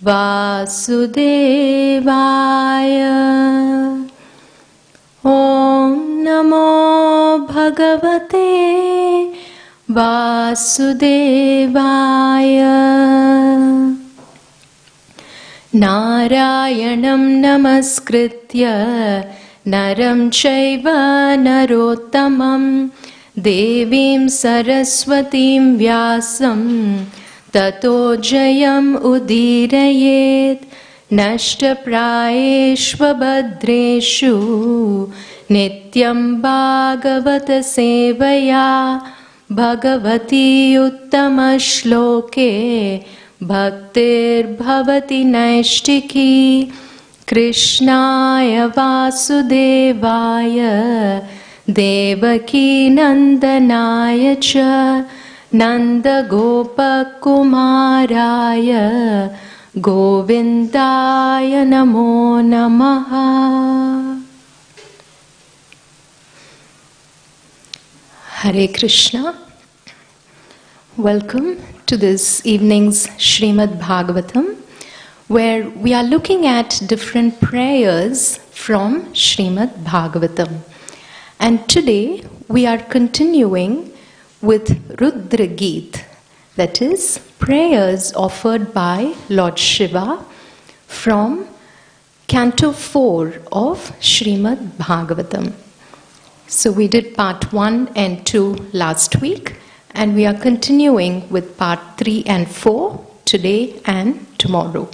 वासुदेवाय। ॐ नमो भगवते वासुदेवाय। नारायणं नमस्कृत्य नरं चैव नरोत्तमं देवीं सरस्वतीं व्यासं ततो जयम् उदीरयेत्। नष्टप्रायेष्वभद्रेषु नित्यं भागवत सेवया भगवती उत्तमश्लोके भक्तिर्भवति नैष्टिकी। कृष्णाय वासुदेवाय देवकी नन्दनाय च नन्दगोपकुमाराय गोविन्दाय नमो नमः। Hare Krishna. Welcome to this evening's Srimad Bhagavatam, where we are looking at different prayers from Srimad Bhagavatam. And today we are continuing with Rudra Geet, that is, prayers offered by Lord Shiva from Canto 4 of Srimad Bhagavatam. So we did part 1 and 2 last week, and we are continuing with part 3 and 4 today and tomorrow.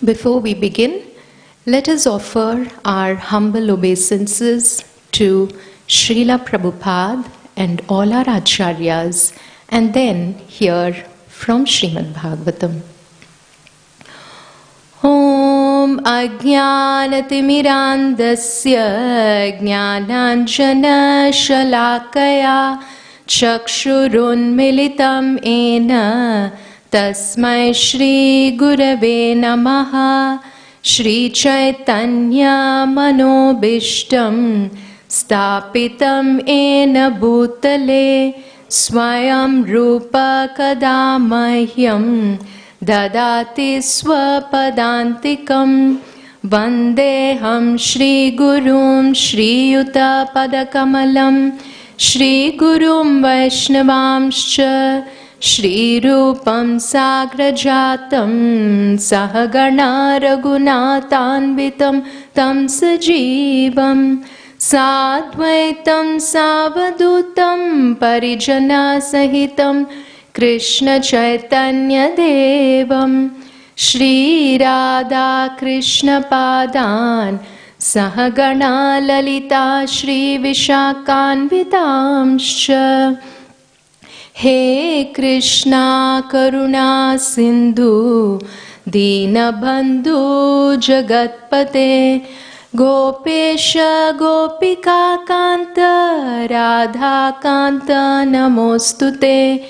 Before we begin, let us offer our humble obeisances to Srila Prabhupada and all our acharyas, and then hear from Srimad Bhagavatam. Om Ajnanatimirandasya Jnananjana Shalakaya Chakshurunmilitam Ena Tasmai Shri Gurave Namaha. Shri Chaitanya Manobishtam Stapitam Ena Bhutale Swayam Rupa Kadamahyam Dadati Swapadantikam. Vandeham Shri Gurum Shri Yuta Padakamalam Shri Gurum Vaishnavamscha Shri Rupam Sagrajatam Sahagana Raghunathanvitam Tam Sajivam Sadvaitam Savadutam Parijana Sahitam Krishna Chaitanya Devam Shri Radha Krishna Padan Sahagana Lalita Shri Vishakanvitamscha. He Krishna Karuna Sindhu Dinabandhu Jagatpate Gopesha Gopika Kanta Radha Kanta Namostute.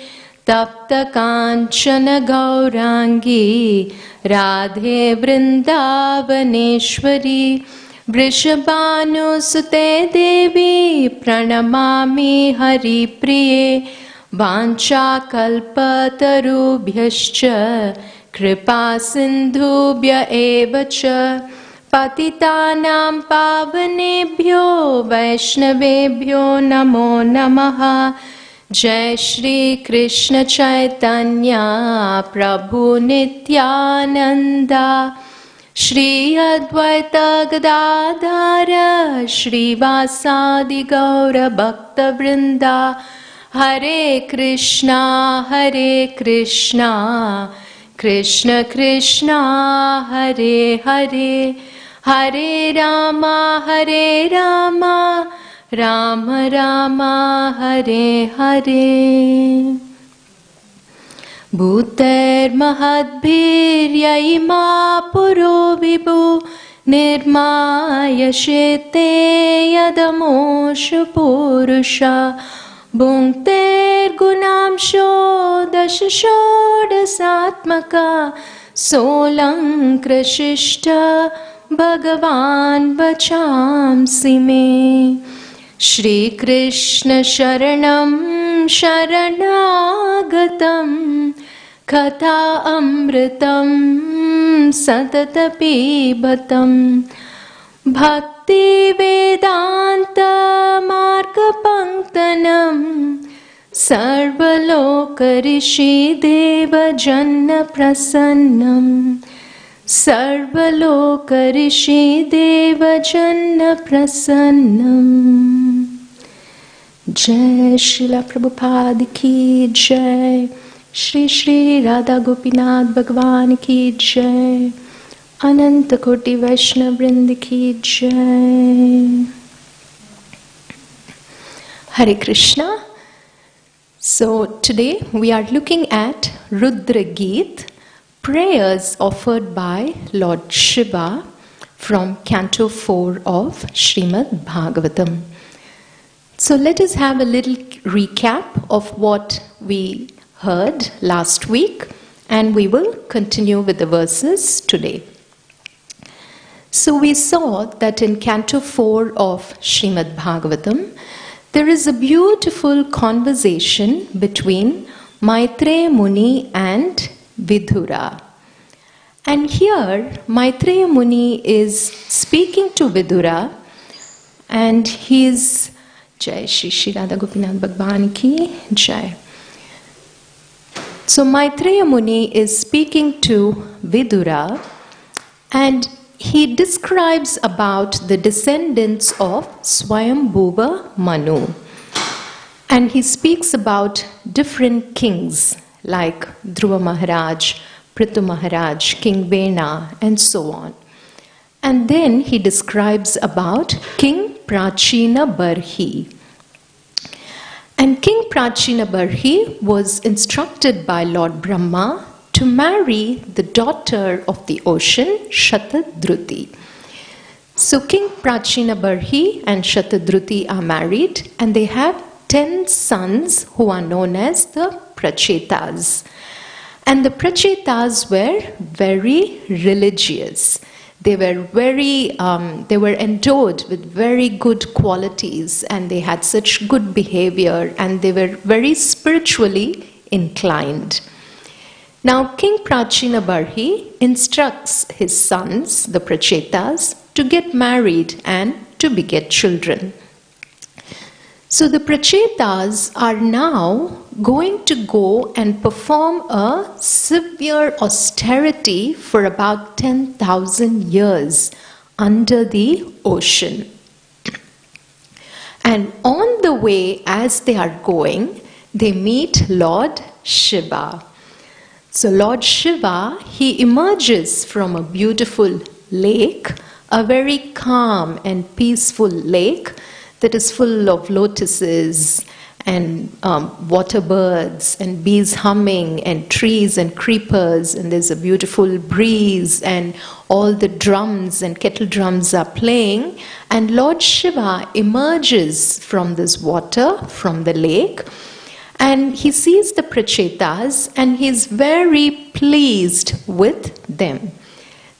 Tapta Kanchana Gaurangi Radhe Vrindavaneshwari Vrishabhanusute Devi Pranamami Hari Priye. Vancha kalpatarubhyascha kripa sindhubhya evacha patitanam pavanebhyo vaishnavebhyo namo namaha. Jai Shri Krishna Chaitanya Prabhu Nityananda Shri Advaita Gadadhara Shri Vasadi Gaura Bhakta Vrinda. Hare Krishna Krishna Krishna Hare Hare, Hare Rama Rama Rama Hare Hare. Bhuter mahadbhirya ima puro vibhu nirmaya shete yadamosha purusha bhunkter gunamsho dashashodasatmaka solankrashishta bhagavan vachamsi me. Shri Krishna Sharanam Sharanagatam Katha amritam satata pibatam Bhakti Vedanta Marga Panktanam Sarvaloka Rishi Deva Janna Prasannam Sarvaloka Rishi Deva Janna Prasannam. Jai Srila Prabhupada ki Jai, Shri Shri Radha Gopinath Bhagwan ki Jai, Ananta Koti Vaishnava Vrind ki Jai. Hare Krishna. So today we are looking at Rudra Geet, prayers offered by Lord Shiva from Canto 4 of Srimad Bhagavatam. So let us have a little recap of what we heard last week, and we will continue with the verses today. So we saw that in Canto 4 of Srimad Bhagavatam, there is a beautiful conversation between Maitreya Muni and Vidura. And here, Maitreya Muni is speaking to Vidura, and he is Jai Shri Shri Radha Gopinath Bhagwan ki Jai. So Maitreya Muni is speaking to Vidura, and he describes about the descendants of Swayambhuva Manu. And he speaks about different kings like Dhruva Maharaj, Prithu Maharaj, King Vena, and so on. And then he describes about King Prachina Barhi. And King Prachina Barhi was instructed by Lord Brahma to marry the daughter of the ocean, Shatadruti. So King Prachina Barhi and Shatadruti are married, and they have 10 sons who are known as the Prachetas. And the Prachetas were very religious. They were endowed with very good qualities, and they had such good behavior, and they were very spiritually inclined. Now King Prachina Barhi instructs his sons, the Prachetas, to get married and to beget children. So the Prachetas are now going to go and perform a severe austerity for about 10,000 years under the ocean. And on the way, as they are going, they meet Lord Shiva. So Lord Shiva, he emerges from a beautiful lake, a very calm and peaceful lake that is full of lotuses and water birds and bees humming and trees and creepers, and there's a beautiful breeze and all the drums and kettle drums are playing, and Lord Shiva emerges from this water, from the lake, and he sees the Prachetas and he's very pleased with them.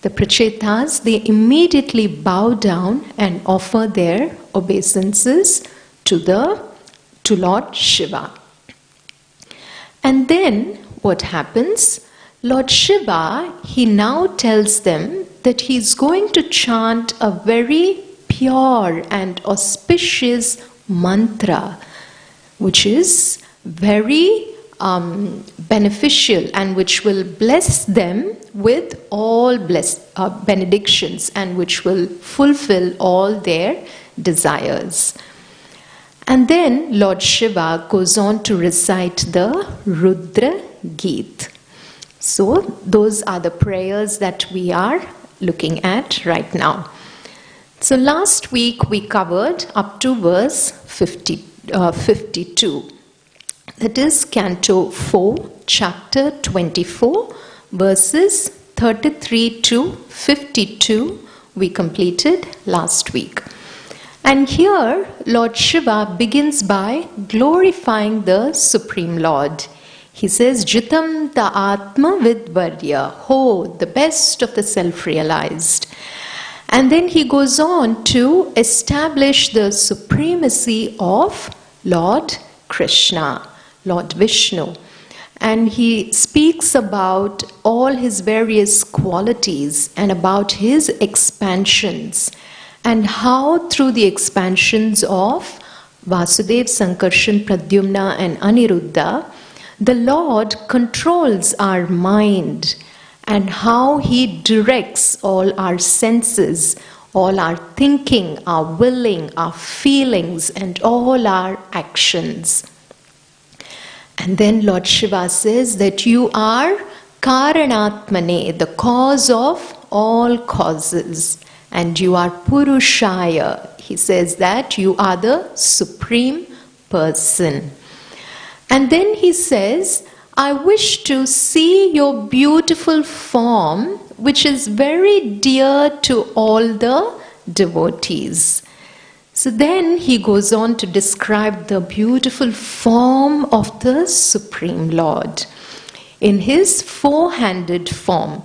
The Prachetas, they immediately bow down and offer their obeisances to Lord Shiva. And then what happens? Lord Shiva, he now tells them that he's going to chant a very pure and auspicious mantra, which is very beneficial and which will bless them with all benedictions and which will fulfill all their desires. And then Lord Shiva goes on to recite the Rudra Geet. So those are the prayers that we are looking at right now. So last week we covered up to verse 52. That is Canto 4, Chapter 24, verses 33 to 52 we completed last week. And here Lord Shiva begins by glorifying the Supreme Lord. He says, Jitam ta Atma Vidvarya, ho, the best of the self-realized. And then he goes on to establish the supremacy of Lord Krishna, Lord Vishnu. And he speaks about all his various qualities and about his expansions, and how through the expansions of Vasudev, Sankarshan, Pradyumna and Aniruddha, the Lord controls our mind, and how he directs all our senses, all our thinking, our willing, our feelings, and all our actions. And then Lord Shiva says that you are Karanatmane, the cause of all causes, and you are Purushaya. He says that you are the Supreme Person. And then he says, I wish to see your beautiful form, which is very dear to all the devotees. So then he goes on to describe the beautiful form of the Supreme Lord in his four-handed form,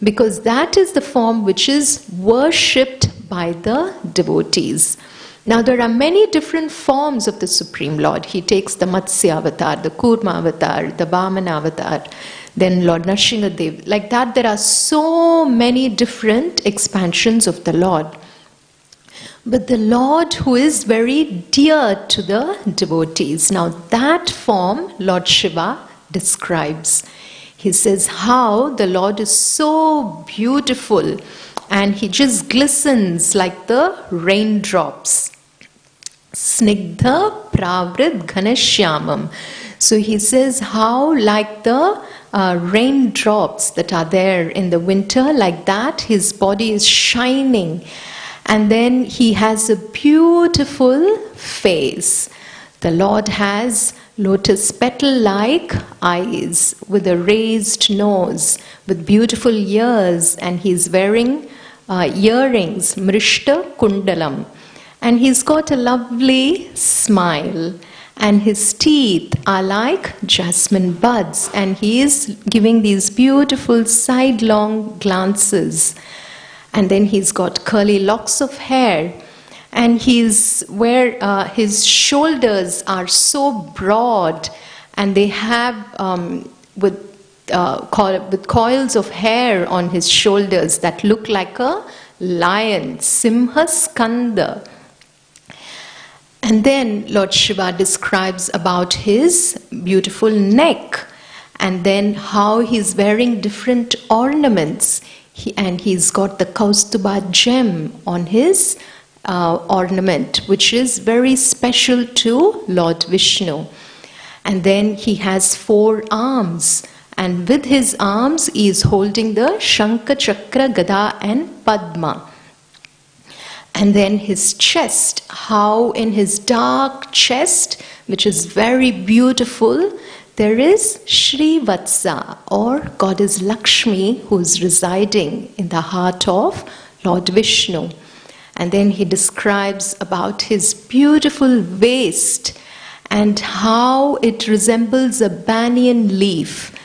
because that is the form which is worshipped by the devotees. Now there are many different forms of the Supreme Lord. He takes the Matsya avatar, the Kurma avatar, the Vamana avatar, then Lord Nrsimhadev. Like that, there are so many different expansions of the Lord. But the Lord who is very dear to the devotees, now that form Lord Shiva describes. He says how the Lord is so beautiful and he just glistens like the raindrops. Snigdha pravrid ghanashyamam. So he says how like the raindrops that are there in the winter, like that his body is shining. And then he has a beautiful face. The Lord has lotus petal-like eyes with a raised nose, with beautiful ears, and he's wearing earrings, mrishta kundalam. And he's got a lovely smile, and his teeth are like jasmine buds, and he is giving these beautiful sidelong glances. And then he's got curly locks of hair, and his shoulders are so broad, and they have with coils of hair on his shoulders that look like a lion, Simha Skanda. And then Lord Shiva describes about his beautiful neck, and then how he's wearing different ornaments. He's got the Kaustuba gem on his ornament, which is very special to Lord Vishnu. And then he has 4 arms, and with his arms he is holding the Shankha, Chakra, Gada and Padma. And then his chest, how in his dark chest, which is very beautiful, there is Srivatsa, or Goddess Lakshmi, who is residing in the heart of Lord Vishnu. And then he describes about his beautiful waist and how it resembles a banyan leaf.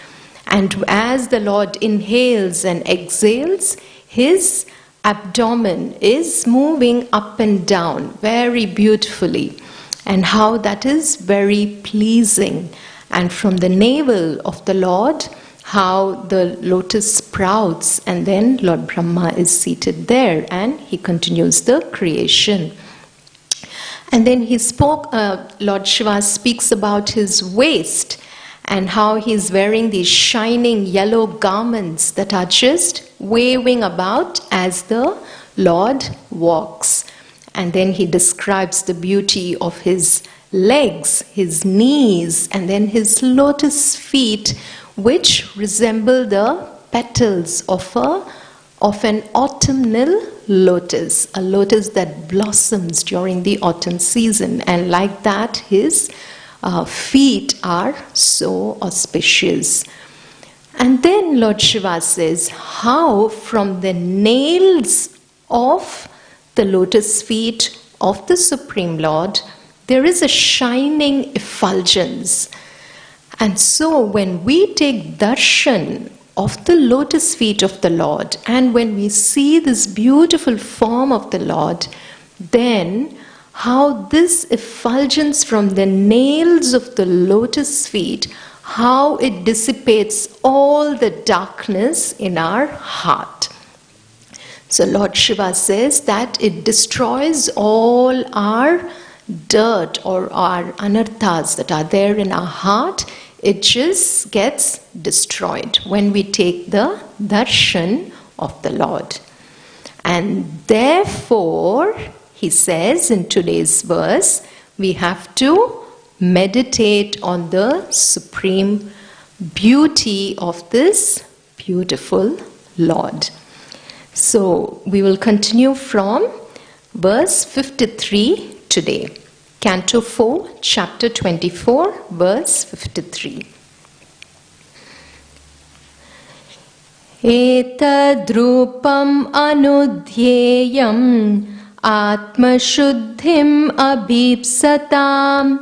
And as the Lord inhales and exhales, his abdomen is moving up and down very beautifully, and how that is very pleasing. And from the navel of the Lord, how the lotus sprouts, and then Lord Brahma is seated there, and he continues the creation. And then Lord Shiva speaks about his waist, and how he's wearing these shining yellow garments that are just waving about as the Lord walks. And then he describes the beauty of his legs, his knees, and then his lotus feet, which resemble the petals of an autumnal lotus, a lotus that blossoms during the autumn season. And like that, his feet are so auspicious. And then Lord Shiva says how from the nails of the lotus feet of the Supreme Lord, there is a shining effulgence. And so when we take darshan of the lotus feet of the Lord, and when we see this beautiful form of the Lord, then how this effulgence from the nails of the lotus feet, how it dissipates all the darkness in our heart. So Lord Shiva says that it destroys all our dirt or our anarthas that are there in our heart. It just gets destroyed when we take the darshan of the Lord. And therefore, he says in today's verse, we have to meditate on the supreme beauty of this beautiful Lord. So we will continue from verse 53 today. Canto 4, chapter 24, verse 53. Etadrupam anudhyeyam atmashuddhim abhipsatam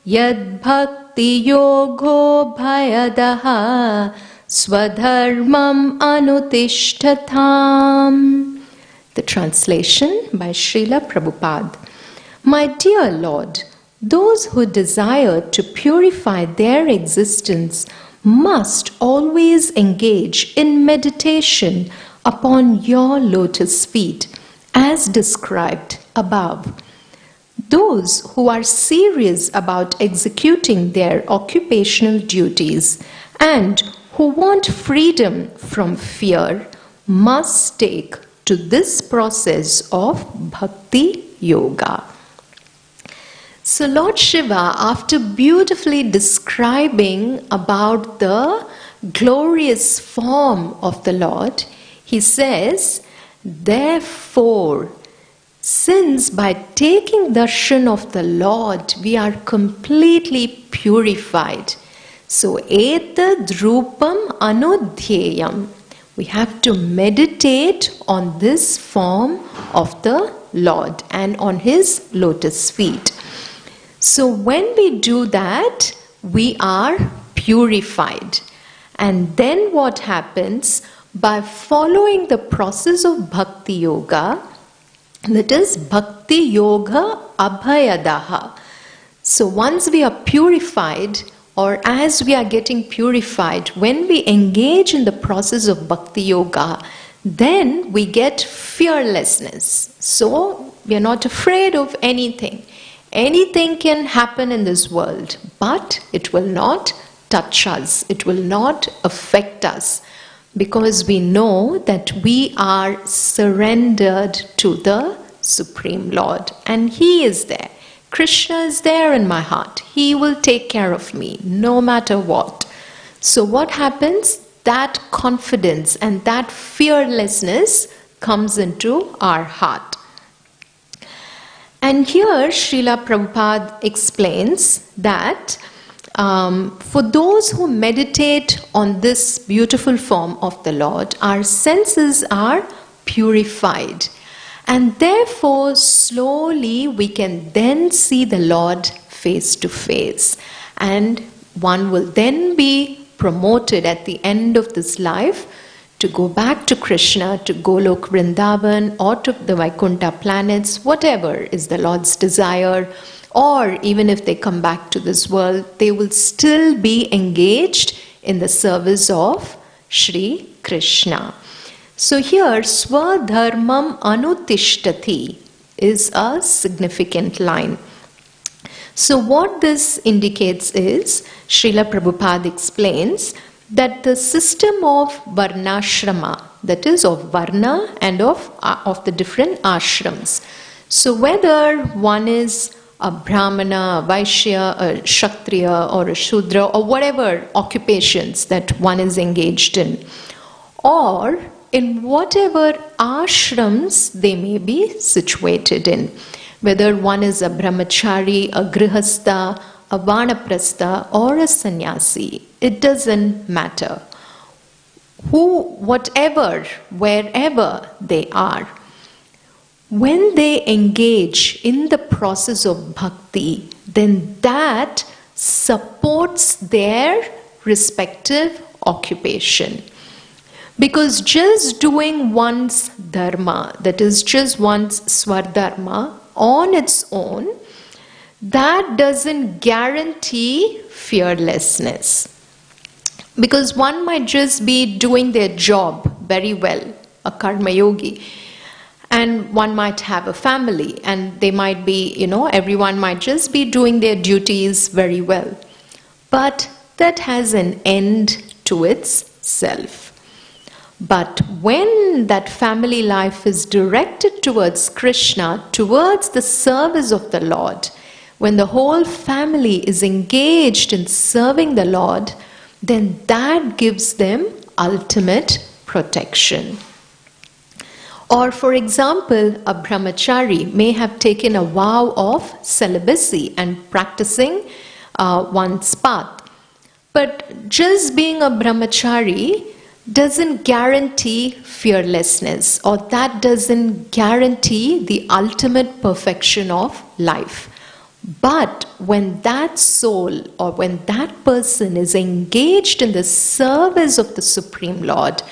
yad bhakti yogo bhayadaha swadharmam anutishtatham. The translation by Srila Prabhupada. My dear Lord, those who desire to purify their existence must always engage in meditation upon your lotus feet, as described above. Those who are serious about executing their occupational duties and who want freedom from fear must take to this process of bhakti yoga. So Lord Shiva, after beautifully describing about the glorious form of the Lord, he says, therefore, since by taking darshan of the Lord, we are completely purified. So, etad rupam anudhyeyam. We have to meditate on this form of the Lord and on his lotus feet. So when we do that, we are purified. And then what happens? By following the process of bhakti yoga, that is bhakti yoga abhayadaha. So once we are purified, or as we are getting purified, when we engage in the process of bhakti yoga, then we get fearlessness. So we are not afraid of anything. Anything can happen in this world, but it will not touch us. It will not affect us, because we know that we are surrendered to the Supreme Lord, and He is there. Krishna is there in my heart. He will take care of me no matter what. So what happens? That confidence and that fearlessness comes into our heart. And here Srila Prabhupada explains that for those who meditate on this beautiful form of the Lord, our senses are purified. And therefore, slowly we can then see the Lord face to face. And one will then be promoted at the end of this life to go back to Krishna, to Golok Vrindavan, or to the Vaikuntha planets, whatever is the Lord's desire. Or even if they come back to this world, they will still be engaged in the service of Shri Krishna. So here, Swadharmam Anutishtati is a significant line. So what this indicates is, Srila Prabhupada explains that the system of Varnashrama, that is of Varna and of the different ashrams. So whether one is a Brahmana, a Vaishya, a Kshatriya or a Shudra, or whatever occupations that one is engaged in, or in whatever ashrams they may be situated in, whether one is a brahmachari, a grihastha, a vanaprastha, or a sannyasi, it doesn't matter. Whatever, wherever they are, when they engage in the process of bhakti, then that supports their respective occupation. Because just doing one's dharma, that is just one's swadharma on its own, that doesn't guarantee fearlessness. Because one might just be doing their job very well, a karma yogi, and one might have a family, and they might be, everyone might just be doing their duties very well. But that has an end to itself. But when that family life is directed towards Krishna, towards the service of the Lord, when the whole family is engaged in serving the Lord, then that gives them ultimate protection. Or for example, a brahmachari may have taken a vow of celibacy and practicing one's path. But just being a brahmachari doesn't guarantee fearlessness, or that doesn't guarantee the ultimate perfection of life. But when that soul or when that person is engaged in the service of the Supreme Lord,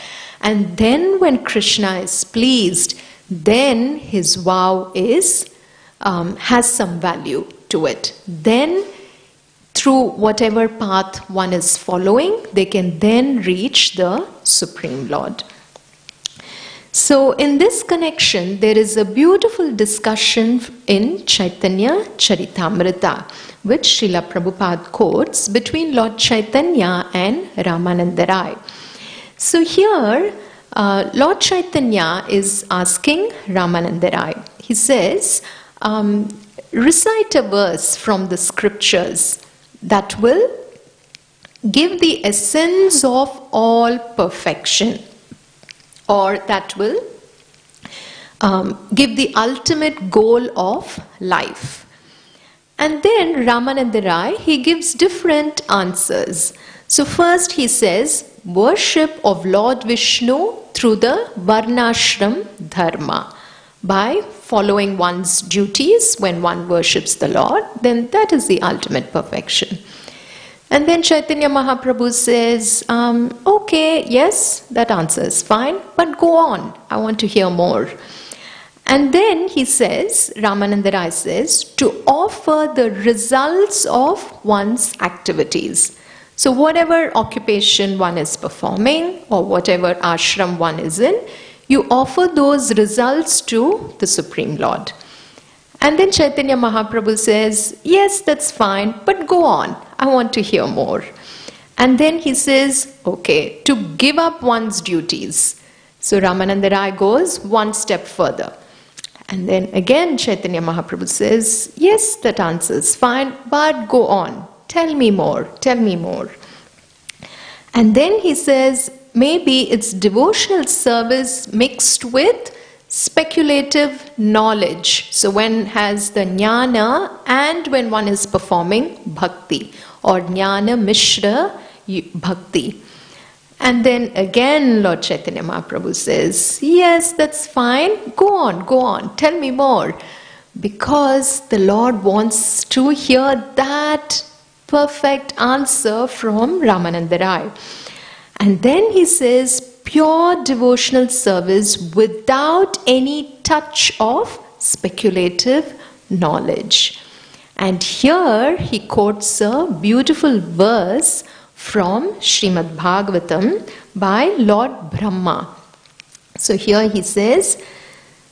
and then when Krishna is pleased, then his vow has some value to it. Then through whatever path one is following, they can then reach the Supreme Lord. So in this connection, there is a beautiful discussion in Chaitanya Charitamrita, which Srila Prabhupada quotes between Lord Chaitanya and Ramananda Rai. So here, Lord Chaitanya is asking Ramananda Rai. He says, recite a verse from the scriptures that will give the essence of all perfection, or that will give the ultimate goal of life. And then Ramananda Rai, he gives different answers. So first he says, worship of Lord Vishnu through the Varnashram Dharma. By following one's duties when one worships the Lord, then that is the ultimate perfection. And then Chaitanya Mahaprabhu says, okay, yes, that answer is fine, but go on, I want to hear more. And then he says, Ramananda Rai says, to offer the results of one's activities. So whatever occupation one is performing, or whatever ashram one is in, you offer those results to the Supreme Lord. And then Chaitanya Mahaprabhu says, yes, that's fine, but go on, I want to hear more. And then he says, okay, to give up one's duties. So Ramananda Rai goes one step further. And then again Chaitanya Mahaprabhu says, yes, that answer is fine, but go on, tell me more, tell me more. And then he says, maybe it's devotional service mixed with speculative knowledge. So one has the jnana and when one is performing bhakti, or jnana mishra bhakti. And then again Lord Chaitanya Mahaprabhu says, yes, that's fine, go on, tell me more. Because the Lord wants to hear that perfect answer from Ramananda Rai. And then he says, pure devotional service without any touch of speculative knowledge. And here he quotes a beautiful verse from Srimad Bhagavatam by Lord Brahma. So here he says,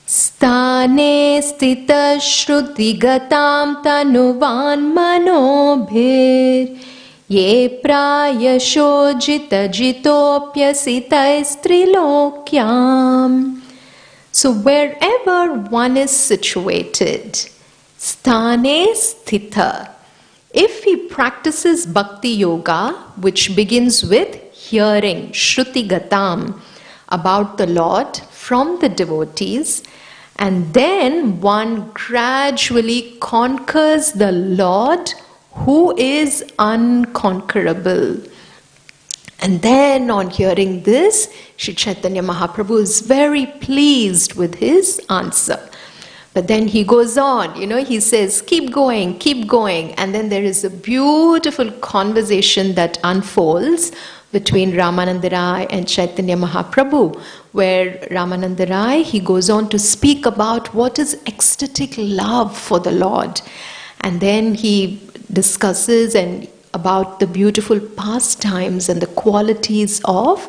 Sthane sthita shruti gatam tanuvan manobhir ye prayasho jita jitopyasita strilokyam. So wherever one is situated, sthane sthita, if he practices bhakti yoga, which begins with hearing shruti gatam about the Lord from the devotees, and then one gradually conquers the Lord who is unconquerable. And then on hearing this, Sri Chaitanya Mahaprabhu is very pleased with his answer. But then he goes on, he says, keep going. And then there is a beautiful conversation that unfolds between Ramananda Rai and Chaitanya Mahaprabhu, where Ramananda Rai, he goes on to speak about what is ecstatic love for the Lord. And then he discusses and about the beautiful pastimes and the qualities of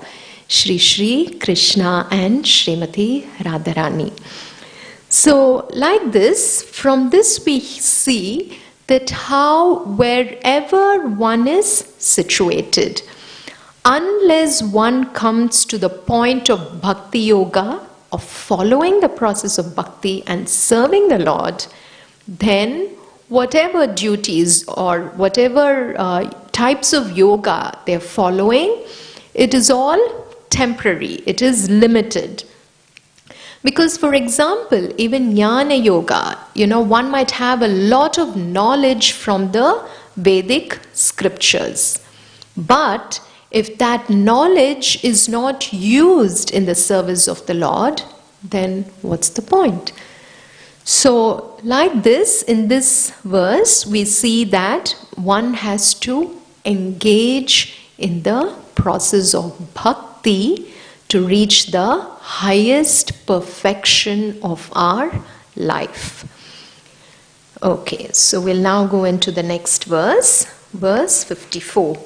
Shri Shri Krishna and Srimati Radharani. So, like this, from this we see that how wherever one is situated, unless one comes to the point of bhakti yoga, of following the process of bhakti and serving the Lord, then whatever duties or whatever types of yoga they're following, it is all temporary, it is limited. Because, for example, even Jnana Yoga, one might have a lot of knowledge from the Vedic scriptures. But if that knowledge is not used in the service of the Lord, then what's the point? So, like this, in this verse, we see that one has to engage in the process of bhakti to reach the highest perfection of our life. Okay, so we'll now go into the next verse, verse 54.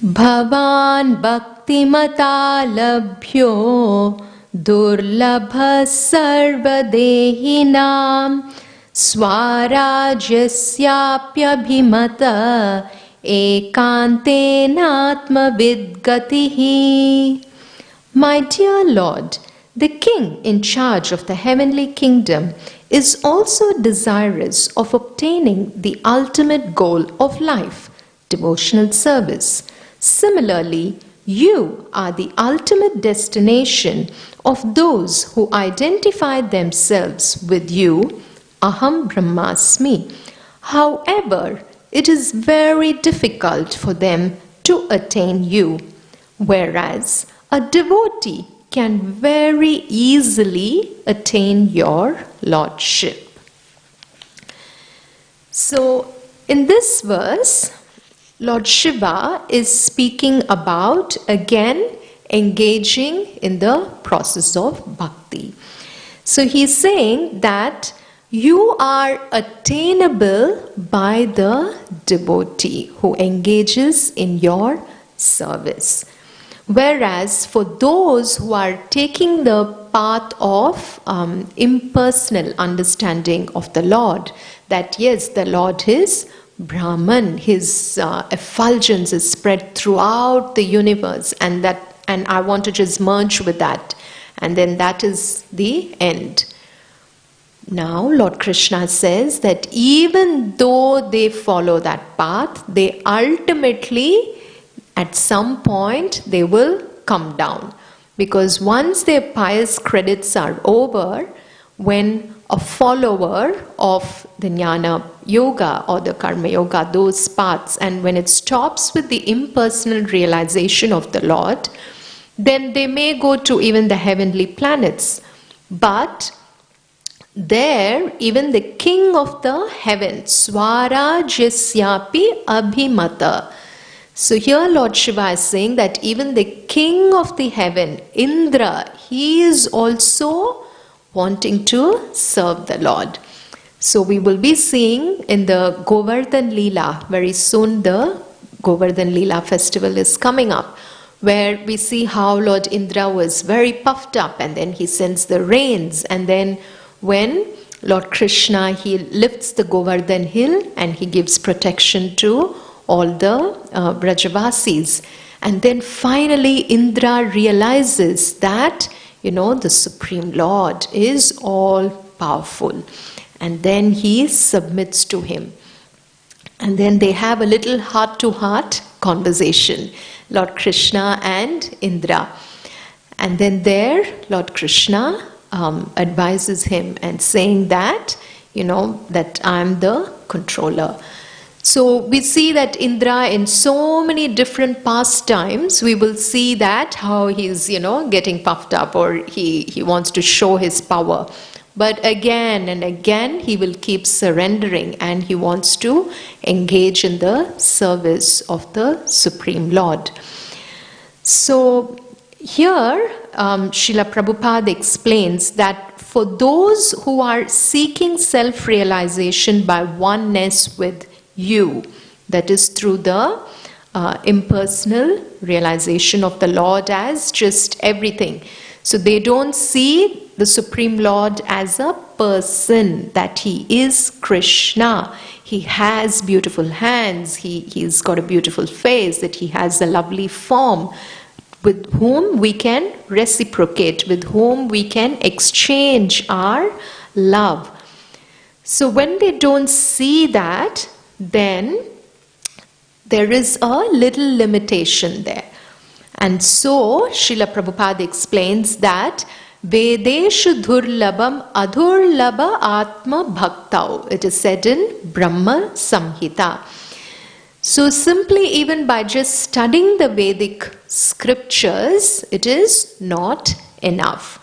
Bhavan bhaktimata labhyo durlabha sarvadehinam Swarajyasyapyabhimata ekantenatmavidgatihi. My dear Lord, the king in charge of the heavenly kingdom is also desirous of obtaining the ultimate goal of life, devotional service. Similarly, you are the ultimate destination of those who identify themselves with you, Aham Brahmasmi. However, it is very difficult for them to attain you, whereas a devotee can very easily attain your lordship. So, in this verse, Lord Shiva is speaking about, again, engaging in the process of bhakti. So he's saying that you are attainable by the devotee who engages in your service. Whereas for those who are taking the path of impersonal understanding of the Lord, that yes, the Lord is Brahman, his effulgence is spread throughout the universe, and I want to just merge with that, and then that is the end. Now Lord Krishna says that even though they follow that path, they ultimately at some point they will come down, because once their pious credits are over, when a follower of the Jnana Yoga or the Karma Yoga, those paths, and when it stops with the impersonal realization of the Lord, then they may go to even the heavenly planets. But there, even the king of the heavens, Swarajyasyapi Abhimata. So here Lord Shiva is saying that even the king of the heaven, Indra, he is also wanting to serve the Lord. So we will be seeing in the Govardhan Leela, very soon the Govardhan Leela festival is coming up, where we see how Lord Indra was very puffed up, and then he sends the rains, and then when Lord Krishna, he lifts the Govardhan hill and he gives protection to all the Brajavasis. And then finally Indra realizes that the Supreme Lord is all powerful. And then he submits to him. And then they have a little heart-to-heart conversation, Lord Krishna and Indra. And then there, Lord Krishna advises him and saying that, that I'm the controller. So we see that Indra in so many different pastimes, we will see that how he's, getting puffed up, or he wants to show his power. But again and again, he will keep surrendering, and he wants to engage in the service of the Supreme Lord. So here, Srila Prabhupada explains that for those who are seeking self-realization by oneness with you, that is through the impersonal realization of the Lord as just everything. So they don't see the Supreme Lord as a person, that He is Krishna. He has beautiful hands, he's got a beautiful face, that He has a lovely form with whom we can reciprocate, with whom we can exchange our love. So when they don't see that, then there is a little limitation there. And so Srila Prabhupada explains that Vedeshu dhurlabam adhurlaba atma bhaktau. It is said in Brahma Samhita. So simply even by just studying the Vedic scriptures, it is not enough.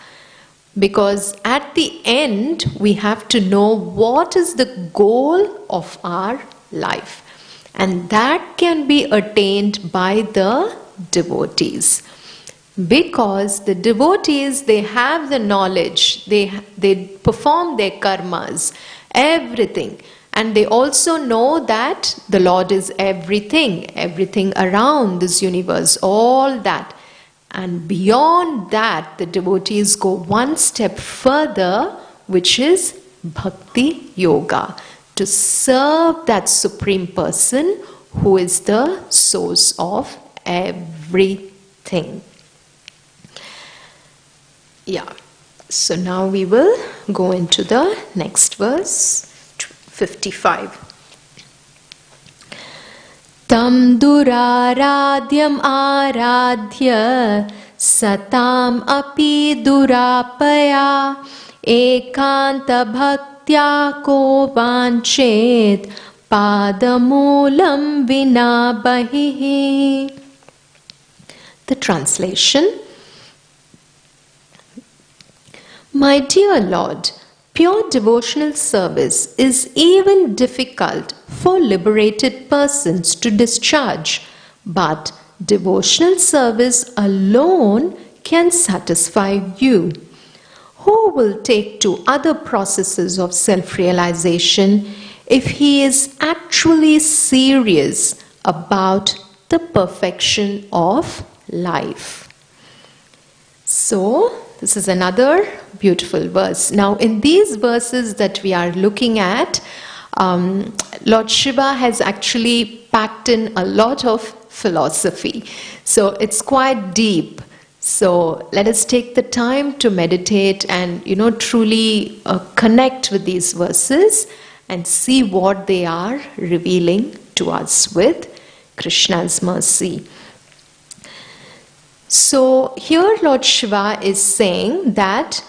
Because at the end, we have to know what is the goal of our life. And that can be attained by the devotees. Because the devotees, they have the knowledge, they perform their karmas, everything. And they also know that the Lord is everything around this universe, all that. And beyond that, the devotees go one step further, which is Bhakti Yoga, to serve that Supreme Person who is the source of everything. Yeah, so now we will go into the next verse, 55. Tam duraradyam aradhya satam api durapaya ekanta bhaktya ko vanchet padamulam vina bahihi. The translation. My dear Lord, pure devotional service is even difficult for liberated persons to discharge, but devotional service alone can satisfy you. Who will take to other processes of self-realization if he is actually serious about the perfection of life? So, this is another beautiful verse. Now, in these verses that we are looking at, Lord Shiva has actually packed in a lot of philosophy. So, it's quite deep. So, let us take the time to meditate and, truly connect with these verses and see what they are revealing to us with Krishna's mercy. So here Lord Shiva is saying that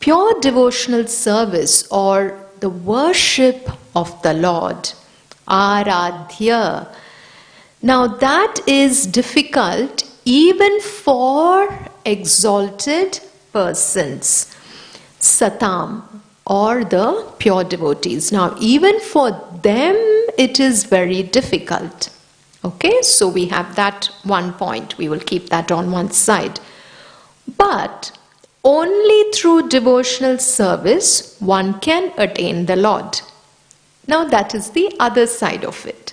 pure devotional service or the worship of the Lord, Aradhya, now that is difficult even for exalted persons, Satam, or the pure devotees. Now even for them it is very difficult. Okay, so we have that one point. We will keep that on one side. But only through devotional service one can attain the Lord. Now that is the other side of it.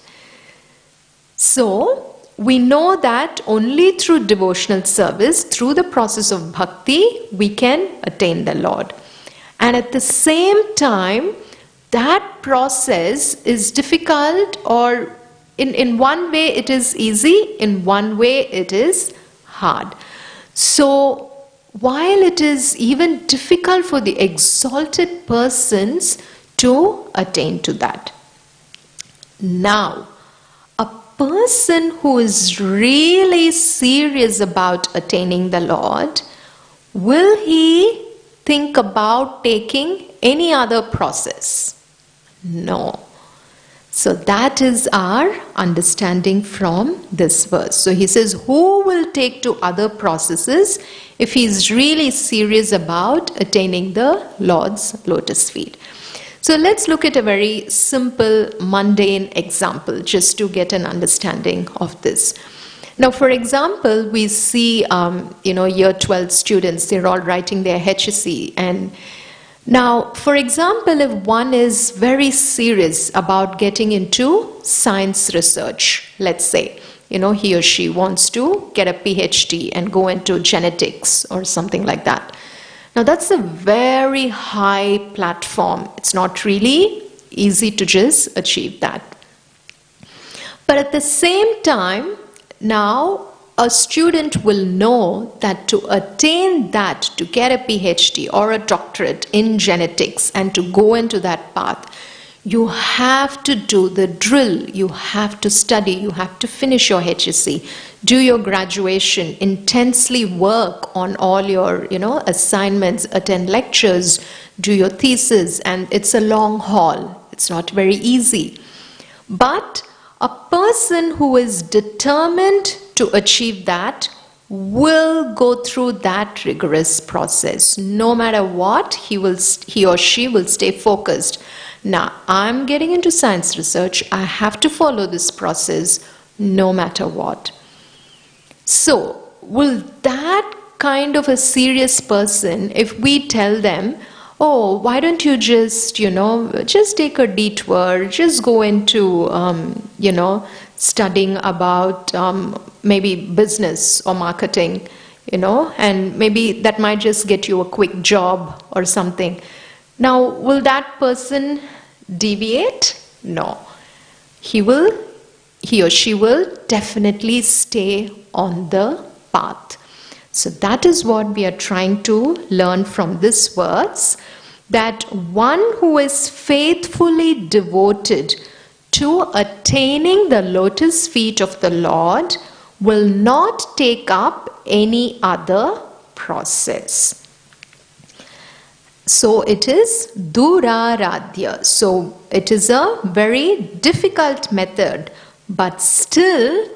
So we know that only through devotional service, through the process of bhakti, we can attain the Lord. And at the same time, that process is difficult, or in one way it is easy, in one way it is hard. So while it is even difficult for the exalted persons to attain to that, now a person who is really serious about attaining the Lord, will he think about taking any other process? No. So that is our understanding from this verse. So he says, who will take to other processes if he is really serious about attaining the Lord's lotus feet? So let's look at a very simple, mundane example just to get an understanding of this. Now, for example, we see, year 12 students, they're all writing their HSC, and Now, for example, if one is very serious about getting into science research, let's say, he or she wants to get a PhD and go into genetics or something like that. Now, that's a very high platform. It's not really easy to just achieve that. But at the same time, now a student will know that to attain that, to get a PhD or a doctorate in genetics and to go into that path, you have to do the drill, you have to study, you have to finish your HSC, do your graduation, intensely work on all your, assignments, attend lectures, do your thesis, and it's a long haul. It's not very easy. But a person who is determined to achieve that will go through that rigorous process. No matter what, he or she will stay focused. Now, I'm getting into science research. I have to follow this process no matter what. So, will that kind of a serious person, if we tell them, oh, why don't you just take a detour, just go into, studying about maybe business or marketing, and maybe that might just get you a quick job or something. Now, will that person deviate? No. He or she will definitely stay on the path. So that is what we are trying to learn from this verse, that one who is faithfully devoted to attaining the lotus feet of the Lord will not take up any other process. So it is duraradhya. So it is a very difficult method, but still,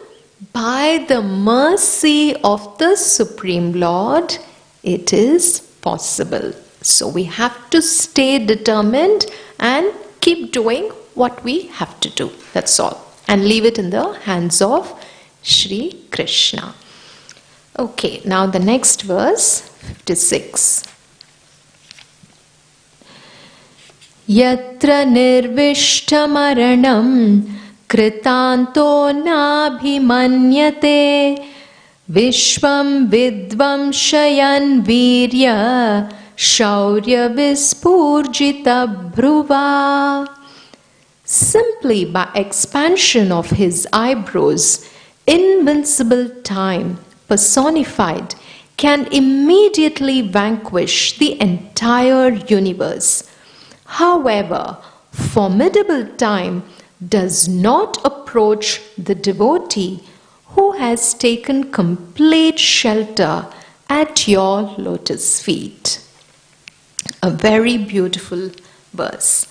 by the mercy of the Supreme Lord, it is possible. So we have to stay determined and keep doing what we have to do. That's all. And leave it in the hands of Shri Krishna. Okay, now the next verse, 56. Yatra nirvishthamaranam kritanto nabhimanyate vishvam vidvamshayan virya shaurya vispurjita bhruva. Simply by expansion of his eyebrows, invincible time personified can immediately vanquish the entire universe. However, formidable time does not approach the devotee who has taken complete shelter at your lotus feet. A very beautiful verse.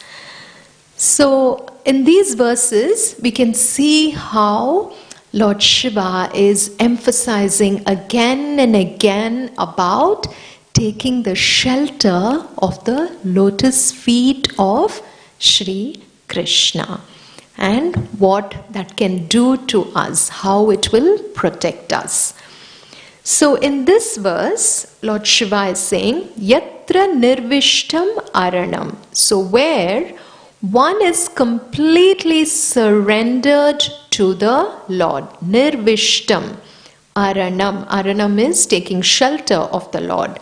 So, in these verses, we can see how Lord Shiva is emphasizing again and again about taking the shelter of the lotus feet of Shri Krishna and what that can do to us, how it will protect us. So in this verse, Lord Shiva is saying, Yatra nirvishtam aranam. So where one is completely surrendered to the Lord. Nirvishtam aranam. Aranam is taking shelter of the Lord.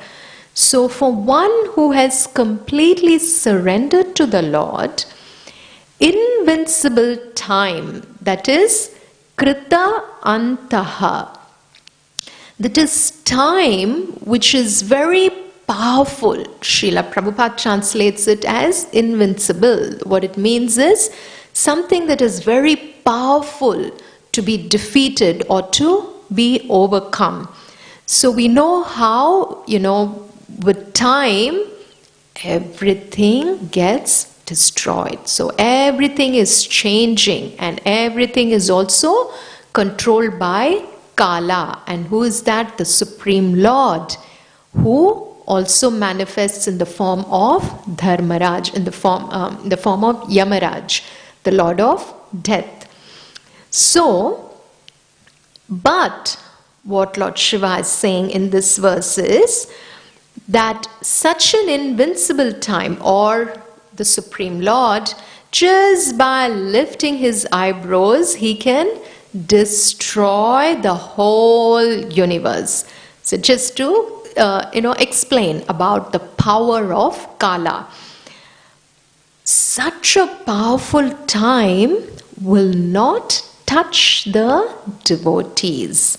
So for one who has completely surrendered to the Lord, invincible time, that is krita antaha, that is time which is very powerful. Srila Prabhupada translates it as invincible. What it means is something that is very powerful to be defeated or to be overcome. So we know how, with time, everything gets destroyed. So everything is changing and everything is also controlled by Kala. And who is that? The Supreme Lord, who also manifests in the form of Dharmaraj, in the form of Yamaraj, the Lord of Death. So, but what Lord Shiva is saying in this verse is that such an invincible time, or the Supreme Lord, just by lifting his eyebrows, he can destroy the whole universe. So just to explain about the power of Kala. Such a powerful time will not touch the devotees.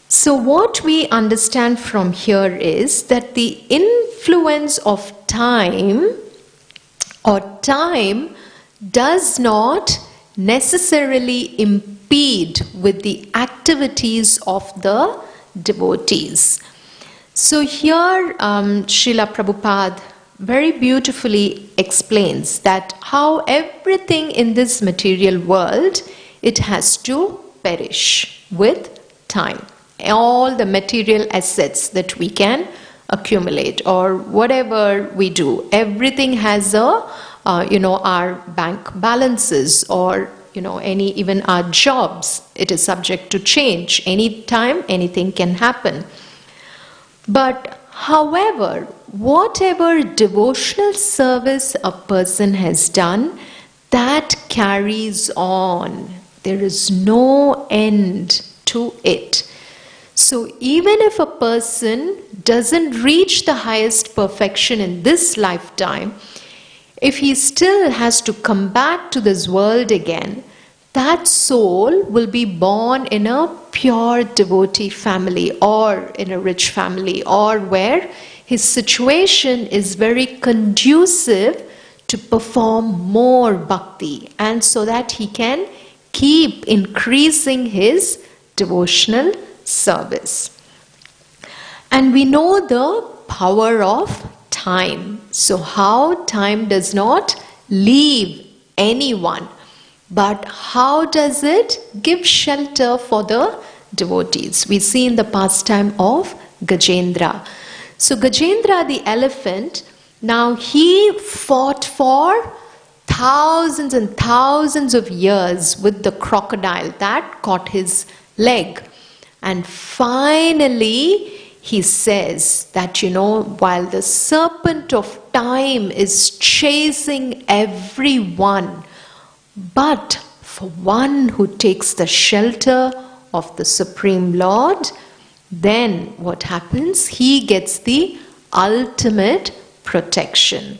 So what we understand from here is that the influence of time does not necessarily impede with the activities of the devotees. So here Srila Prabhupada very beautifully explains that how everything in this material world, it has to perish with time. All the material assets that we can accumulate or whatever we do, everything has our bank balances or even our jobs. It is subject to change. Anytime, anything can happen. But however, whatever devotional service a person has done, that carries on. There is no end to it. So even if a person doesn't reach the highest perfection in this lifetime, if he still has to come back to this world again, that soul will be born in a pure devotee family or in a rich family, or where his situation is very conducive to perform more bhakti, and so that he can keep increasing his devotional service. And we know the power of time. So how time does not leave anyone, but how does it give shelter for the devotees? We see in the pastime of Gajendra. So Gajendra the elephant, now he fought for thousands and thousands of years with the crocodile that caught his leg. And finally he says that, while the serpent of time is chasing everyone, but for one who takes the shelter of the Supreme Lord, then what happens? He gets the ultimate protection.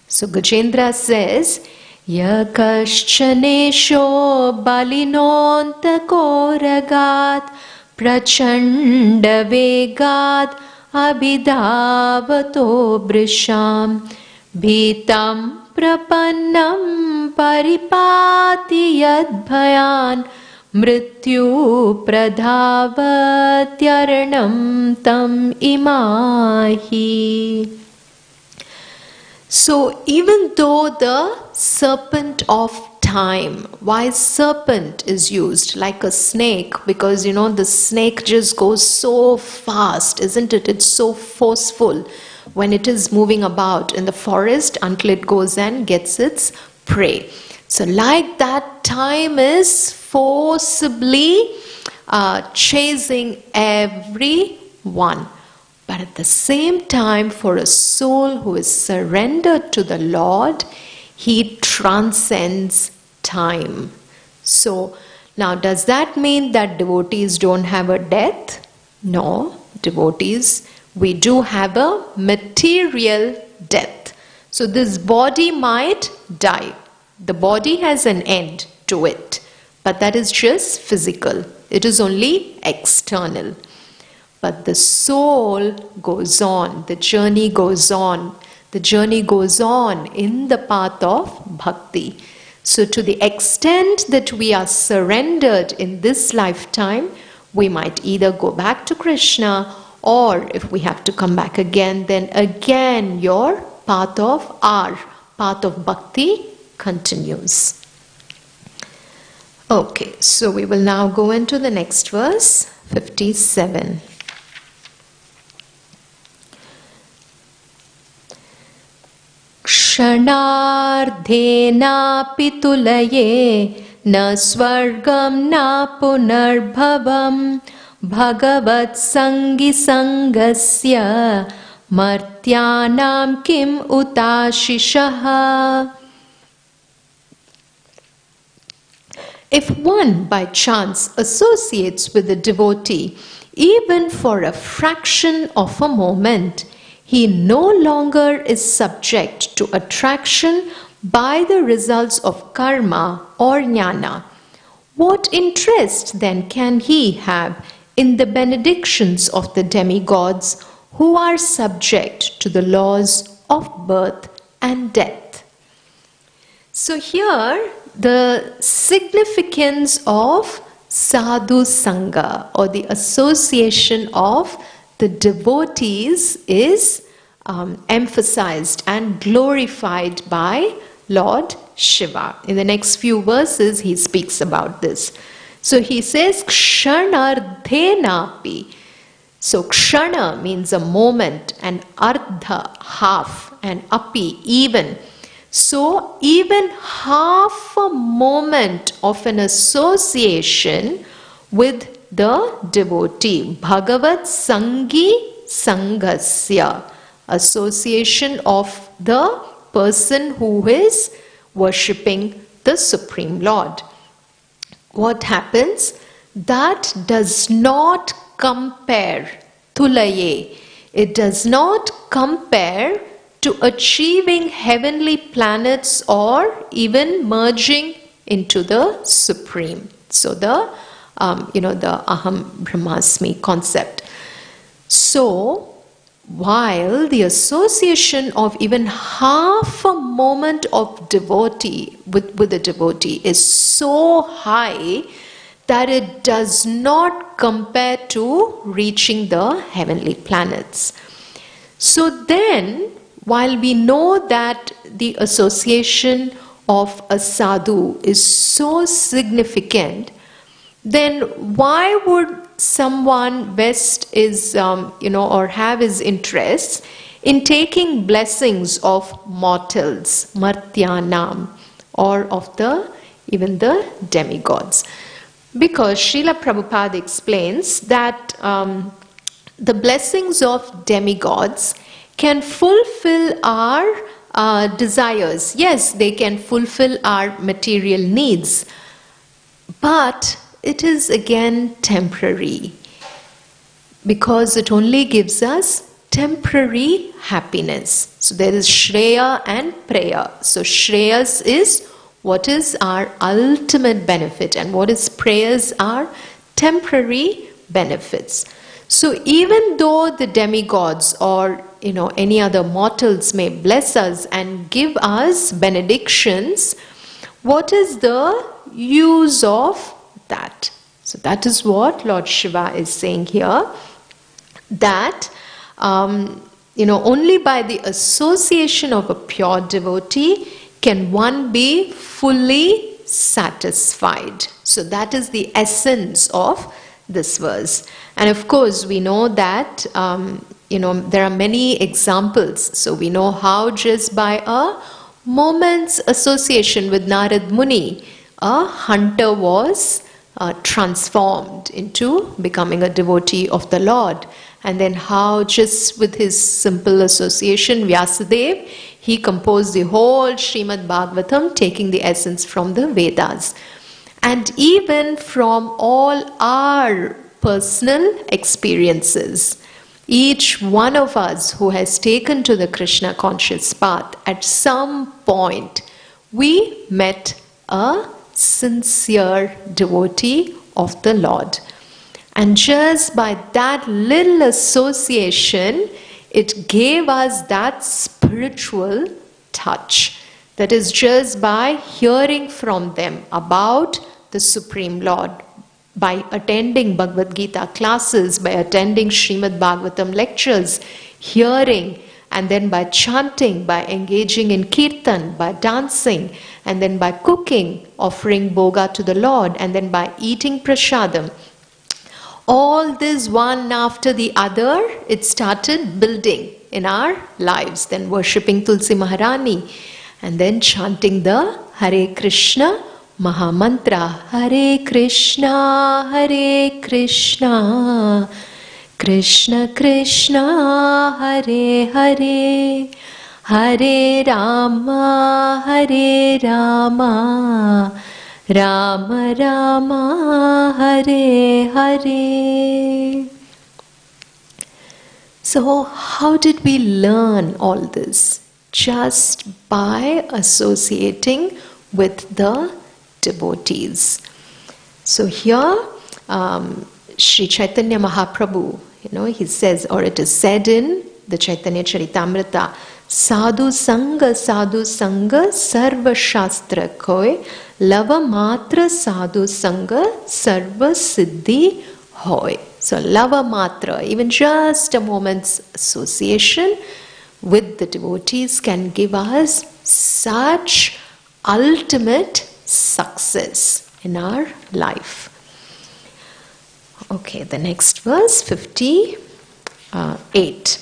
So Gajendra says, Yakashchanesho balinonta koragat prachanda vegat abhidavato brisham bhitam prapannam paripati yadbhayan mrityu pradhavatyaranam tam imahi. So even though the serpent of time, why serpent is used like a snake? Because the snake just goes so fast, isn't it? It's so forceful when it is moving about in the forest until it goes and gets its prey. So like that, time is forcibly chasing everyone. But at the same time, for a soul who is surrendered to the Lord, he transcends time. So now, does that mean that devotees don't have a death? No, devotees, we do have a material death. So this body might die. The body has an end to it, but that is just physical. It is only external. But the soul goes on, the journey goes on. The journey goes on in the path of bhakti. So to the extent that we are surrendered in this lifetime, we might either go back to Krishna, or if we have to come back again, then again our path of bhakti continues. Okay, so we will now go into the next verse, 57. क्षणार्धेनापि तुलये न स्वर्गं न पुनर्भवं भगवत्सङ्गिसङ्गस्य Martyanam kim utashishaha. If one by chance associates with a devotee, even for a fraction of a moment, he no longer is subject to attraction by the results of karma or jnana. What interest then can he have in the benedictions of the demigods who are subject to the laws of birth and death? So here the significance of sadhu sangha, or the association of the devotees, is emphasized and glorified by Lord Shiva. In the next few verses he speaks about this. So he says kshanardhenapi. So kshana means a moment, and ardha half, and api even. So even half a moment of an association with the devotee, Bhagavat Sangi Sangasya, association of the person who is worshipping the Supreme Lord. What happens? That does not compare, tulaye, it does not compare to achieving heavenly planets or even merging into the Supreme. So the Aham Brahmasmi concept. So while the association of even half a moment of devotee with a devotee is so high that it does not compare to reaching the heavenly planets. So then, while we know that the association of a sadhu is so significant, then why would someone vest his, or have his interests in taking blessings of mortals, martyanam, or of even the demigods? Because Srila Prabhupada explains that the blessings of demigods can fulfill our desires. Yes, they can fulfill our material needs, but it is again temporary, because it only gives us temporary happiness. So there is Shreya and Preya. So Shreyas is what is our ultimate benefit, and what is Preyas are temporary benefits. So even though the demigods or any other mortals may bless us and give us benedictions, what is the use of that? So that is what Lord Shiva is saying here, that only by the association of a pure devotee can one be fully satisfied. So that is the essence of this verse. And of course we know that there are many examples. So we know how just by a moment's association with Narad Muni, a hunter was transformed into becoming a devotee of the Lord. And then how just with his simple association, Vyasadeva, he composed the whole Srimad Bhagavatam, taking the essence from the Vedas. And even from all our personal experiences, each one of us who has taken to the Krishna conscious path, at some point we met a sincere devotee of the Lord. And just by that little association, it gave us that spiritual touch. That is just by hearing from them about the Supreme Lord, by attending Bhagavad Gita classes, by attending Srimad Bhagavatam lectures, hearing, and then by chanting, by engaging in kirtan, by dancing, and then by cooking, offering bhoga to the Lord, and then by eating prasadam. All this one after the other, it started building in our lives. Then worshipping Tulsi Maharani, and then chanting the Hare Krishna Mahamantra. Hare Krishna, Krishna Krishna Hare Hare Hare Rama Rama Rama Hare Hare. So how did we learn all this? Just by associating with the devotees. So here Sri Chaitanya Mahaprabhu, he says, or it is said in the Chaitanya Charitamrita, Sadhu Sangha Sarva Shastra Koi Lava Matra Sadhu Sangha Sarva Siddhi Hoy. So Lava Matra, even just a moment's association with the devotees can give us such ultimate success in our life. Okay, the next verse, 58.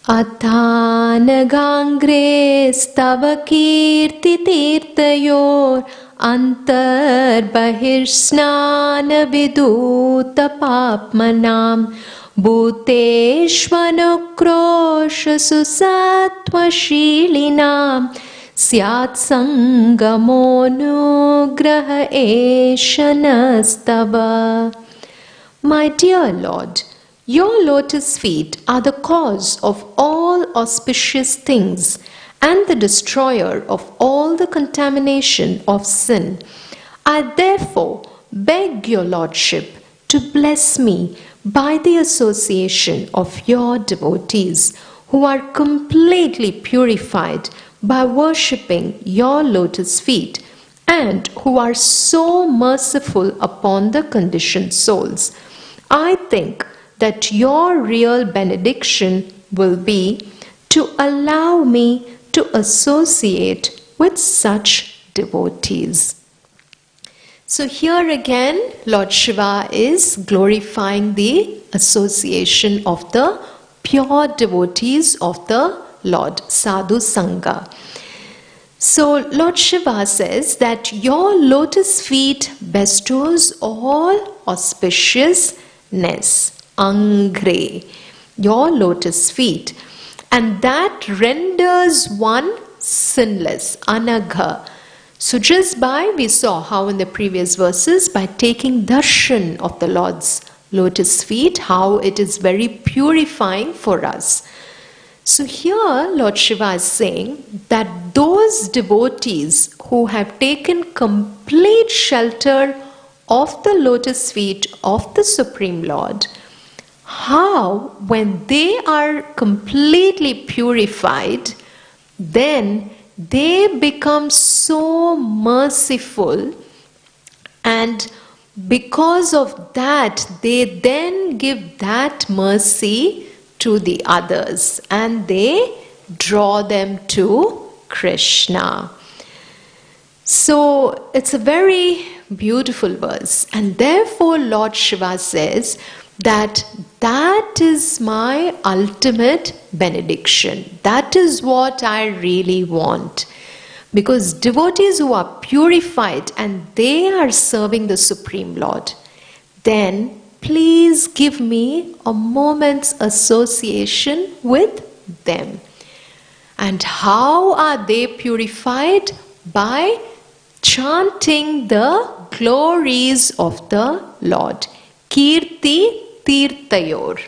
Athanagangre stava kirti tirtayor antar bahir snana viduta papmanam bhuteshvanukrosha susatva shilinam Syat sangamonugraha eshanastava. My dear Lord, your lotus feet are the cause of all auspicious things and the destroyer of all the contamination of sin. I therefore beg your Lordship to bless me by the association of your devotees who are completely purified by worshipping your lotus feet and who are so merciful upon the conditioned souls. I think that your real benediction will be to allow me to associate with such devotees. So here again, Lord Shiva is glorifying the association of the pure devotees of the Lord, Sadhu Sangha. So Lord Shiva says that your lotus feet bestows all auspiciousness, angre, your lotus feet, and that renders one sinless, anagha. So just by, we saw how in the previous verses, by taking darshan of the Lord's lotus feet, how it is very purifying for us. So here Lord Shiva is saying that those devotees who have taken complete shelter of the lotus feet of the Supreme Lord, how when they are completely purified, then they become so merciful, and because of that they then give that mercy to the others and they draw them to Krishna. So it's a very beautiful verse, and therefore Lord Shiva says that is my ultimate benediction. That is what I really want. Because devotees who are purified and they are serving the Supreme Lord, then please give me a moment's association with them. And how are they purified? By chanting the glories of the Lord. Kirti Tirtayor.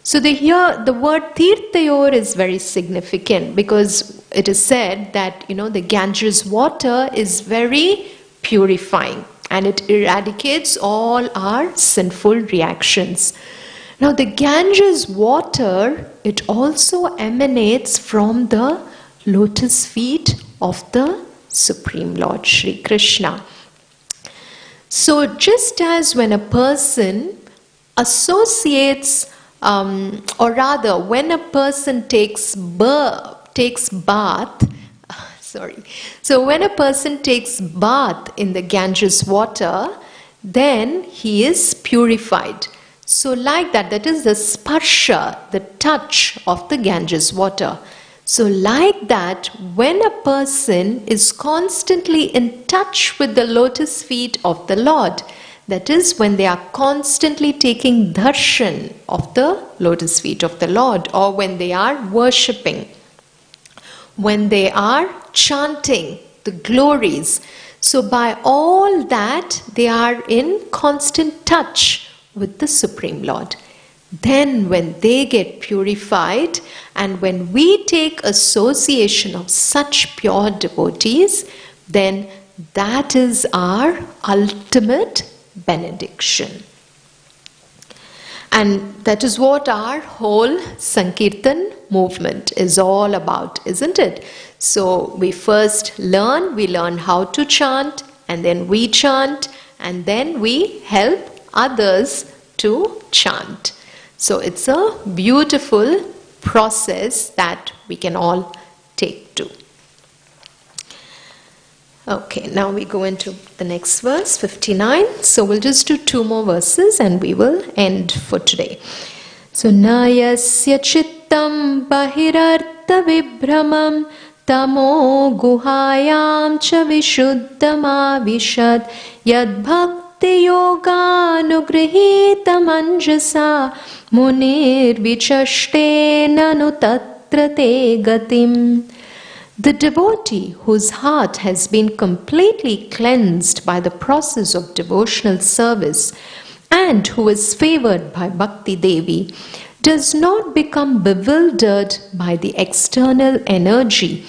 So here the word Tirtayor is very significant because it is said that the Ganges water is very purifying and it eradicates all our sinful reactions. Now the Ganges water, it also emanates from the lotus feet of the Supreme Lord Shri Krishna. So just as when a person associates, or rather when a person takes bath, so when a person takes bath in the Ganges water, then he is purified. So like that is the sparsha, the touch of the Ganges water. So like that, when a person is constantly in touch with the lotus feet of the Lord, That is, when they are constantly taking darshan of the lotus feet of the Lord, or when they are worshipping, when they are chanting the glories. So by all that, they are in constant touch with the Supreme Lord. Then when they get purified, and when we take association of such pure devotees, then that is our ultimate benediction. And that is what our whole Sankirtan movement is all about, isn't it? So we first learn how to chant, and then we chant, and then we help others to chant. So it's a beautiful process that we can all take to. Okay, now we go into the next verse, 59. So we'll just do 2 more verses and we will end for today. So, Nayasya chittam bahirartha vibramam tamo guhayam cha vishuddham avishad yad bhakti yoganugrihita manjasa munir vichashte nanu tatra te gatim. The devotee whose heart has been completely cleansed by the process of devotional service and who is favored by Bhakti Devi does not become bewildered by the external energy,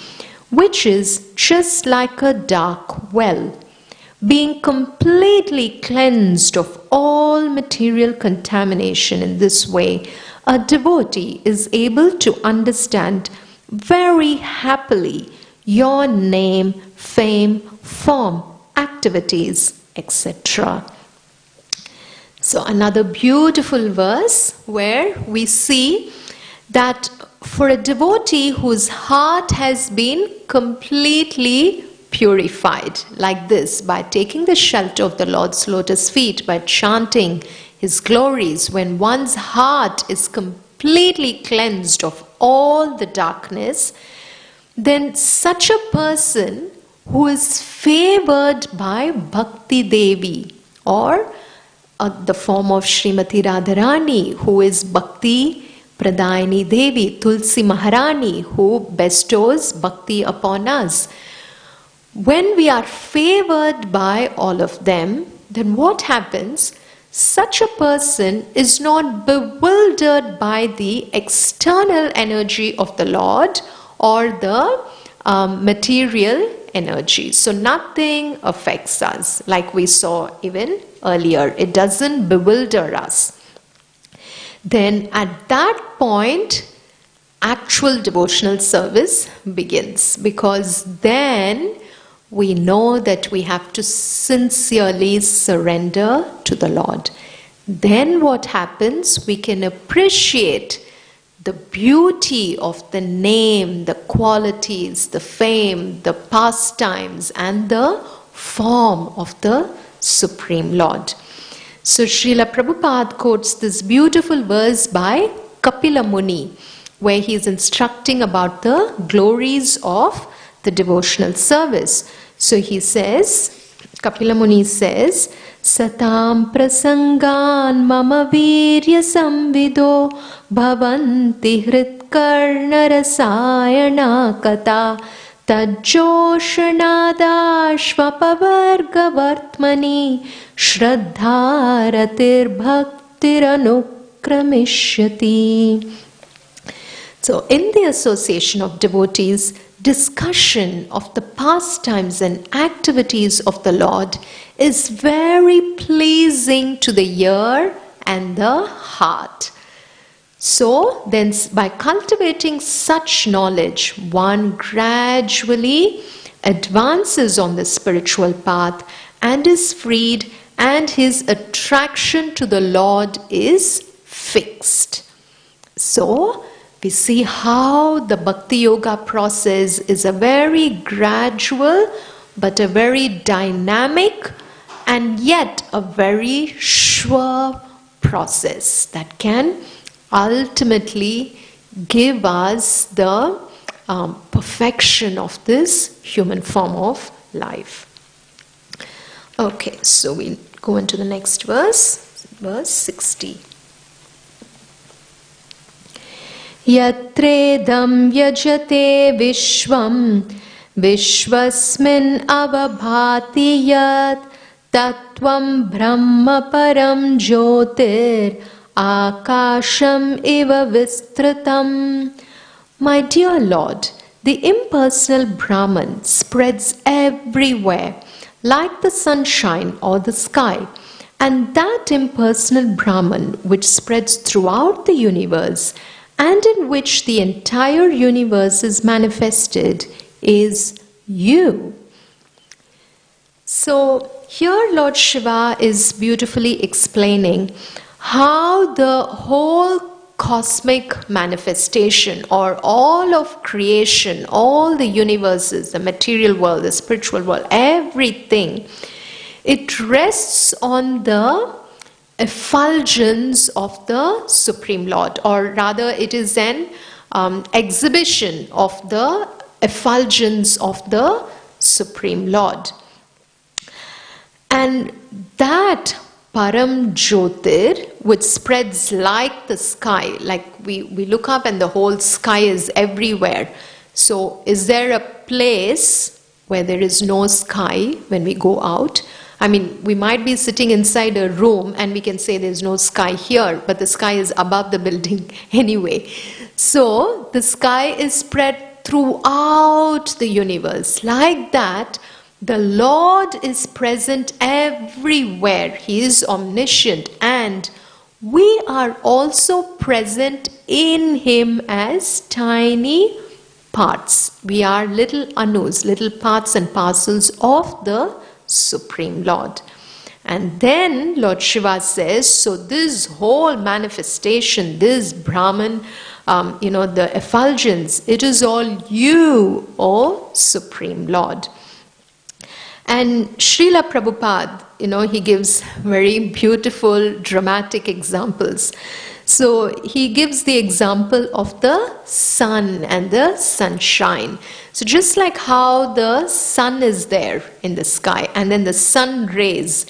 which is just like a dark well. Being completely cleansed of all material contamination in this way, a devotee is able to understand very happily your name, fame, form, activities, etc. So another beautiful verse where we see that for a devotee whose heart has been completely purified, like this, by taking the shelter of the Lord's lotus feet, by chanting His glories, when one's heart is completely cleansed of all the darkness, then such a person who is favored by Bhakti Devi, or the form of Srimati Radharani, who is Bhakti Pradayani Devi, Tulsi Maharani, who bestows bhakti upon us. When we are favored by all of them, then what happens? Such a person is not bewildered by the external energy of the Lord or the material energy. So nothing affects us, like we saw even earlier. It doesn't bewilder us. Then at that point, actual devotional service begins, because then we know that we have to sincerely surrender to the Lord. Then what happens? We can appreciate the beauty of the name, the qualities, the fame, the pastimes, and the form of the Supreme Lord. So Srila Prabhupada quotes this beautiful verse by Kapila Muni, where he is instructing about the glories of the devotional service. So he says, Kapila Muni says, Satam prasangan mama virya samvido bhavanti hritkarna rasayana kata tajjoshanadashvapavarga vartmani shraddharatir bhaktiranukramishati. So in the association of devotees, discussion of the pastimes and activities of the Lord is very pleasing to the ear and the heart. So then, by cultivating such knowledge, one gradually advances on the spiritual path and is freed, and his attraction to the Lord is fixed. So we see how the Bhakti Yoga process is a very gradual but a very dynamic and yet a very sure process that can ultimately give us the perfection of this human form of life. Okay, so we'll go into the next verse, verse 60. Yatredam yajate vishvam vishvasmin avabhati yat Tattvam Brahma Param Jyotir Akasham Iva Vistratam. My dear Lord, the impersonal Brahman spreads everywhere like the sunshine or the sky, and that impersonal Brahman which spreads throughout the universe and in which the entire universe is manifested is you. So here Lord Shiva is beautifully explaining how the whole cosmic manifestation or all of creation, all the universes, the material world, the spiritual world, everything, it rests on the effulgence of the Supreme Lord, or rather it is an exhibition of the effulgence of the Supreme Lord. And that Param Jyotir, which spreads like the sky, like we look up and the whole sky is everywhere. So is there a place where there is no sky when we go out? I mean, we might be sitting inside a room and we can say there's no sky here, but the sky is above the building anyway. So the sky is spread throughout the universe. Like that, the Lord is present everywhere. He is omniscient, and we are also present in Him as tiny parts. We are little anus, little parts and parcels of the Supreme Lord. And then Lord Shiva says, so this whole manifestation, this Brahman, the effulgence, it is all you, O Supreme Lord. And Srila Prabhupada, he gives very beautiful, dramatic examples. So he gives the example of the sun and the sunshine. So just like how the sun is there in the sky, and then the sun rays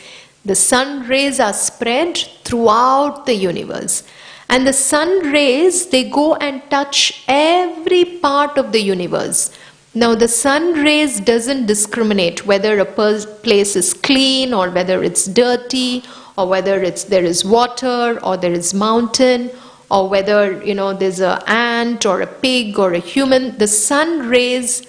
are spread throughout the universe. And the sun rays, they go and touch every part of the universe. Now the sun rays doesn't discriminate whether a place is clean or whether it's dirty, or whether there is water or there is mountain, or whether there's an ant or a pig or a human. The sun rays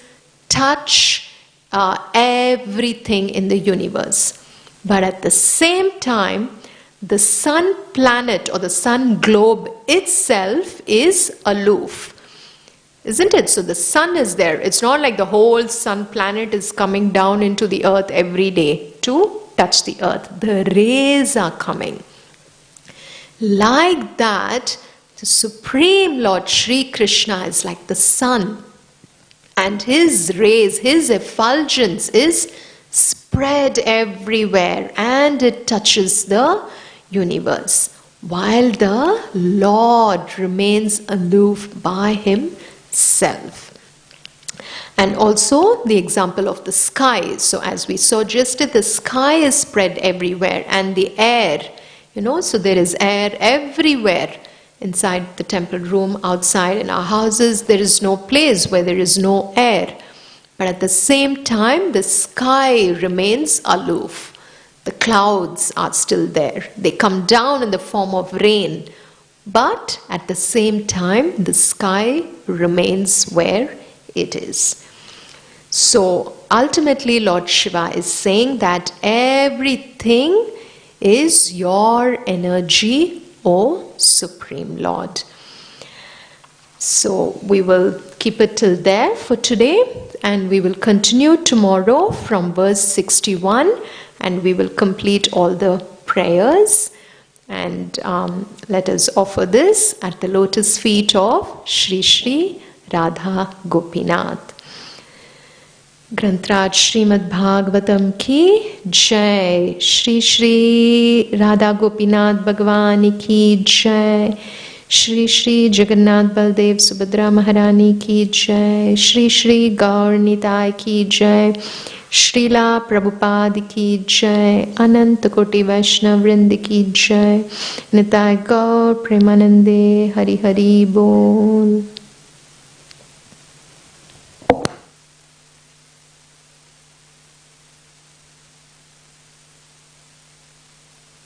touch everything in the universe. But at the same time, the sun planet or the sun globe itself is aloof. Isn't it? So the sun is there. It's not like the whole sun planet is coming down into the earth every day to touch the earth. The rays are coming. Like that, the Supreme Lord Sri Krishna is like the sun. And his rays, his effulgence is spread everywhere and it touches the universe. While the Lord remains aloof by himself. And also the example of the sky. So as we saw just the sky is spread everywhere, and the air, so there is air everywhere. Inside the temple room, outside in our houses, there is no place where there is no air. But at the same time, the sky remains aloof. The clouds are still there. They come down in the form of rain. But at the same time, the sky remains where it is. So ultimately, Lord Shiva is saying that everything is your energy, O Supreme Lord. So we will keep it till there for today, and we will continue tomorrow from verse 61, and we will complete all the prayers. And let us offer this at the lotus feet of Shri Shri Radha Gopinath. Grantraj Srimad Bhagavatam ki Jai. Shri Shri Radha Gopinath Bhagavani ki Jai. Shri Shri Jagannath Baldev Subhadra Maharani ki Jai. Shri Shri Gaur Nitai ki Jai. Srila Prabhupada ki jai, Ananta Koti Vaishnav Vrind ki jai, Nitai Gaur Premanande, Hari Hari Bol.